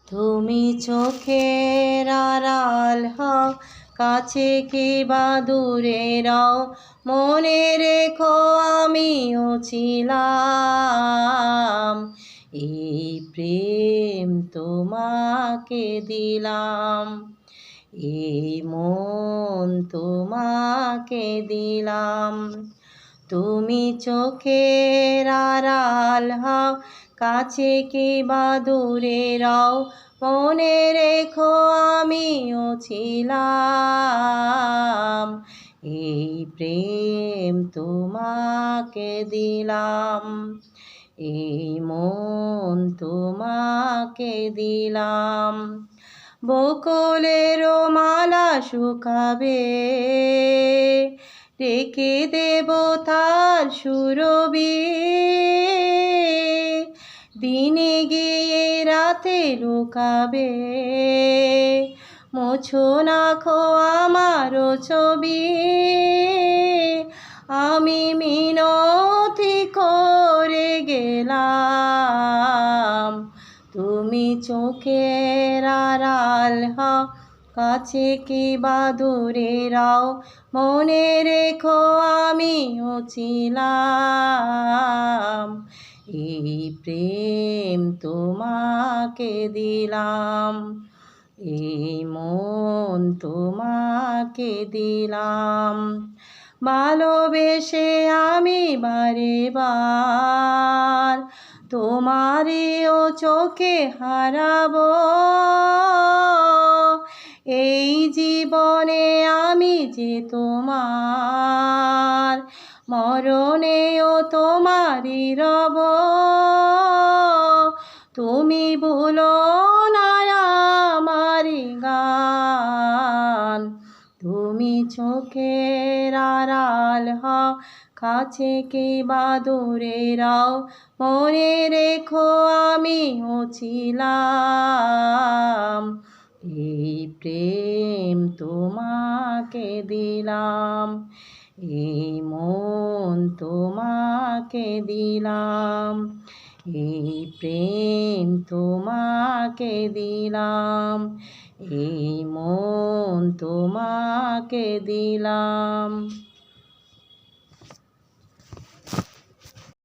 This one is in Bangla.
তুমি চোখের আড়াল হও, কাছে কিবা দূরে রও, মনে রেখো আমিও ছিলাম। এই প্রেম তোমাকে দিলাম, এই মন তোমাকে দিলাম। তুমি চোখের আড়াল হও, কাছে কিবা দূরে রও, মনে রেখো আমিও ছিলাম। এই প্রেম তোমাকে দিলাম, এই মন তোমাকে দিলাম। বকুলেরও মালা শুকাবে, রেখে দেব তার সুরবি। দিনে গিয়ে রাতে লুকাবে, মোছো না খো আমারও ছবি। আমি মিনতি করে গেলাম, তুমি চোখের আড়াল হও, কাছে কিবা দূরে রও, মনে রেখো আমিও ছিলাম। এই প্রেম তোমাকে দিলাম, এই মন তোমাকে দিলাম। ভালোবেসে আমি বারে বার তোমারও চোখে হারাবো। এই জীবনে আমি যে তোমার, মরণেও তোমারই রব। তুমি ভুলো না আমারি গান, তুমি চোখের আড়াল হও, কাছে কিবা দূরে রও, মনে রেখো আমিও ছিলাম। এই প্রেম তোমাকে দিলাম, এই মন তোমাকে দিলাম। এই প্রেম তোমাকে দিলাম, এই মন তোমাকে দিলাম।